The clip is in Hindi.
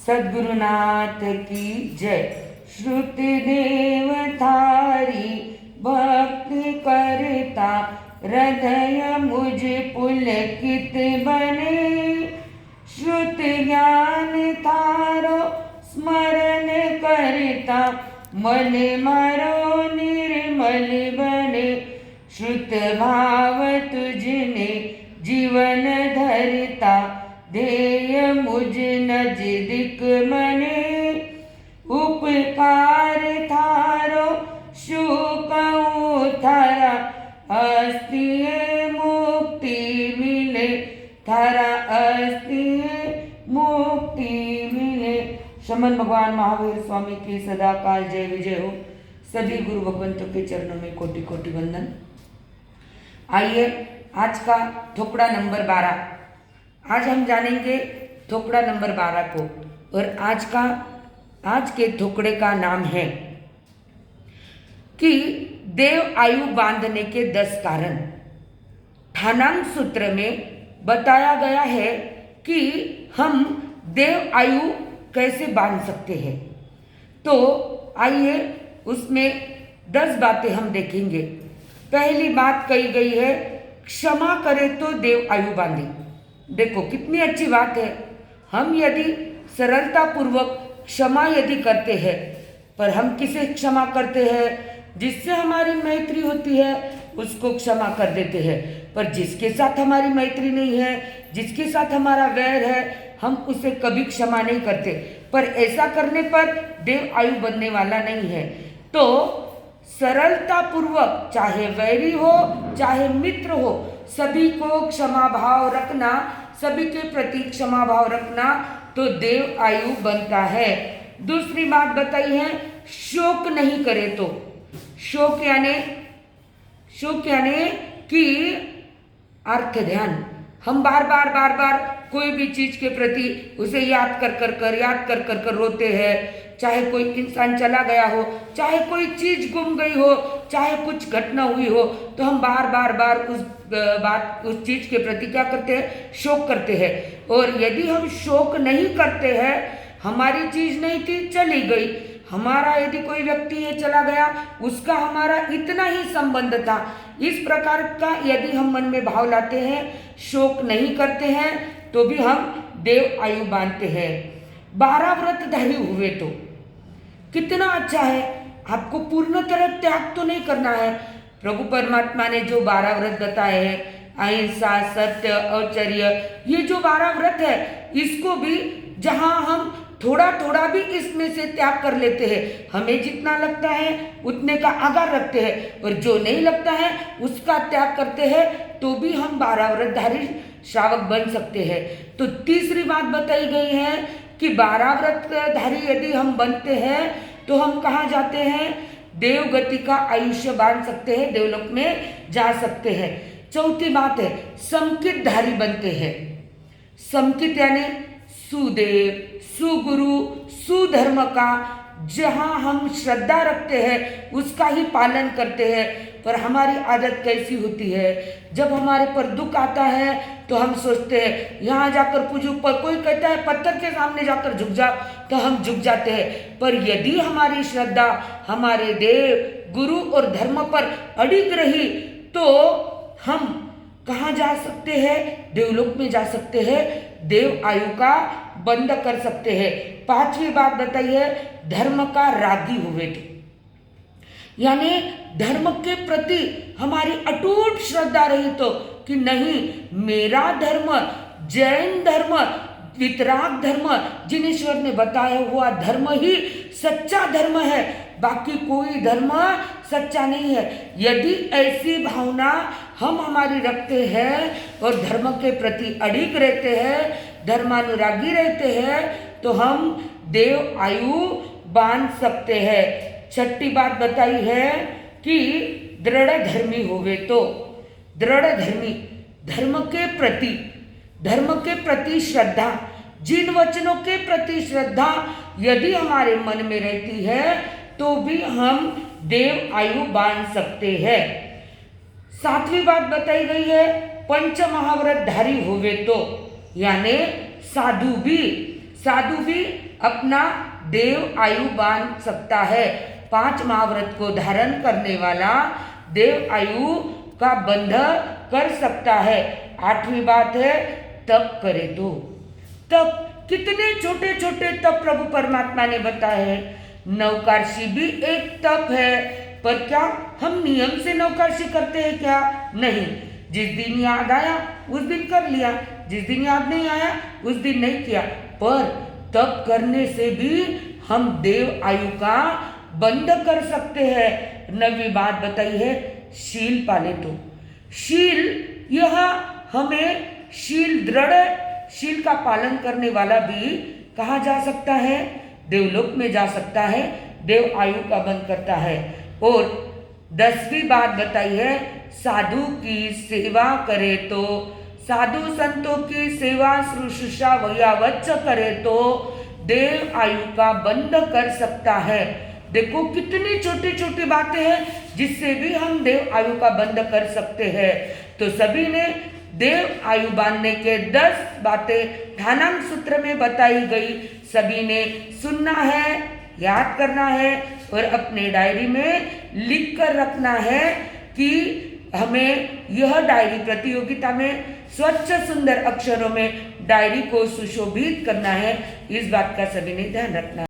सद्गुरुनाथ की जय। श्रुति देव थारी भक्ति करता, हृदय मुझ पुलकित बने। श्रुति ज्ञान थारो स्मरण करता, मन मारो निर्मल बने। श्रुत भाव तुझने जीवन धरता, ध्येय मुझ नजदीक मने। उपकार थारो शोक थारा, अस्थिय मुक्ति मिले। थारा अस्थिय मुक्ति मिले। शमन भगवान महावीर स्वामी की सदा काल जय विजय हो। सभी गुरु भगवंतों के चरणों में कोटि कोटि वंदन। आइए आज का थोपड़ा नंबर 12। आज हम जानेंगे थोपड़ा नंबर 12 को, और आज के थोपड़े का नाम है कि देव आयु बांधने के 10 कारण। ठाणांग सूत्र में बताया गया है कि हम देव आयु कैसे बांध सकते हैं। तो आइए उसमें 10 बातें हम देखेंगे। पहली बात कही गई है, क्षमा करे तो देव आयु बांधे। देखो कितनी अच्छी बात है। हम यदि सरलता पूर्वक क्षमा यदि करते हैं, पर हम किसे क्षमा करते हैं? जिससे हमारी मैत्री होती है उसको क्षमा कर देते हैं, पर जिसके साथ हमारी मैत्री नहीं है, जिसके साथ हमारा वैर है, हम उसे कभी क्षमा नहीं करते। पर ऐसा करने पर देव आयु बनने वाला नहीं है। तो सरलता पूर्वक, चाहे वैरी हो चाहे मित्र हो, सभी को क्षमा भाव रखना, सभी के प्रति क्षमा भाव रखना, तो देव आयु बनता है। दूसरी बात बताई है, शोक नहीं करे तो। शोक यानी कि अर्थ ध्यान। हम बार बार कोई भी चीज के प्रति उसे याद कर रोते हैं। चाहे कोई इंसान चला गया हो, चाहे कोई चीज गुम गई हो, चाहे कुछ घटना हुई हो, तो हम बार उस चीज के प्रति क्या करते हैं? शोक करते हैं। और यदि हम शोक नहीं करते हैं, हमारी चीज नहीं थी, चली गई। हमारा यदि कोई व्यक्ति है चला गया, उसका हमारा इतना ही संबंध था, इस प्रकार का यदि हम मन में भाव लाते हैं, शोक नहीं करते हैं, तो भी हम देव आयु बांधते हैं। 12 व्रतधारी हुए तो कितना अच्छा है। आपको पूर्ण तरह त्याग तो नहीं करना है। प्रभु परमात्मा ने जो 12 व्रत बताए हैं, अहिंसा, सत्य, औचर्य, ये जो 12 व्रत है, इसको भी जहां हम थोड़ा भी इसमें से त्याग कर लेते हैं, हमें जितना लगता है उतने का आगार रखते हैं, और जो नहीं लगता है उसका त्याग करते हैं, तो भी हम 12 व्रतधारी श्रावक बन सकते हैं। तो तीसरी बात बताई गई है कि 12 व्रतधारी यदि हम बनते हैं तो हम कहाँ जाते हैं? देवगति का आयुष्य बांध सकते हैं, देवलोक में जा सकते हैं। चौथी बात है, समकित धारी बनते हैं। समकित यानी सुदेव, सुगुरु, सुधर्म का जहाँ हम श्रद्धा रखते हैं उसका ही पालन करते हैं। पर हमारी आदत कैसी होती है, जब हमारे पर दुख आता है तो हम सोचते हैं यहाँ जाकर पूजू, पर कोई कहता है पत्थर के सामने जाकर झुक जा, तो हम झुक जाते हैं। पर यदि हमारी श्रद्धा हमारे देव, गुरु और धर्म पर अडिग रही, तो हम कहाँ जा सकते हैं? देवलोक में जा सकते हैं, देव आयु का बंद कर सकते हैं। 5वीं बात बताई है, धर्म का रागी हुए तो, यानी धर्म के प्रति हमारी अटूट श्रद्धा रही तो, कि नहीं, मेरा धर्म, जैन धर्म, वितराग धर्म, जिनेश्वर ने बताया हुआ धर्म ही सच्चा धर्म है, बाकी कोई धर्म सच्चा नहीं है। यदि ऐसी भावना हम हमारी रखते हैं और धर्म के प्रति अडिग रहते हैं, धर्मानुरागी रहते हैं, तो हम देव आयु बांध सकते हैं। 6ठी बात बताई है कि दृढ़ धर्मी होवे तो। दृढ़ धर्मी, धर्म के प्रति श्रद्धा, जिन वचनों के प्रति श्रद्धा यदि हमारे मन में रहती है, तो भी हम देव आयु बांध सकते हैं। 7वीं बात बताई गई है, पंच महाव्रतधारी होवे तो, यानी साधु भी अपना देव आयु बांध सकता है। 5 महाव्रत को धारण करने वाला देव आयु का बंध कर सकता है। 8वीं बात है तप करे तो। तप, कितने छोटे छोटे तप प्रभु परमात्मा ने बताए हैं। नवकार्षी भी एक तप है, पर क्या हम नियम से नवकार्षी करते हैं क्या? नहीं। जिस दिन याद आया उस दिन कर लिया, जिस दिन याद नहीं आया उस दिन नहीं किया। पर तप करने से भी हम देव आयु का बंध कर सकते हैं। 9वीं बात बताई है शील पाले तो। शील, यह हमें शील, दृढ़ शील का पालन करने वाला भी कहा जा सकता है, देवलोक में जा सकता है, देव आयु का बंध करता है। और 10वीं बात बताई है साधु की सेवा करे तो। साधु संतों की सेवा शुश्रूषा वयावच्च करे तो देव आयु का बंध कर सकता है। देखो कितनी छोटी छोटी बातें हैं जिससे भी हम देव आयु का बंध कर सकते हैं। तो सभी ने देव आयु बांधने के 10 बातें ध्यानांग सूत्र में बताई गई। सभी ने सुनना है, याद करना है और अपने डायरी में लिख कर रखना है कि हमें यह डायरी प्रतियोगिता में स्वच्छ सुंदर अक्षरों में डायरी को सुशोभित करना है। इस बात का सभी ने ध्यान रखना है।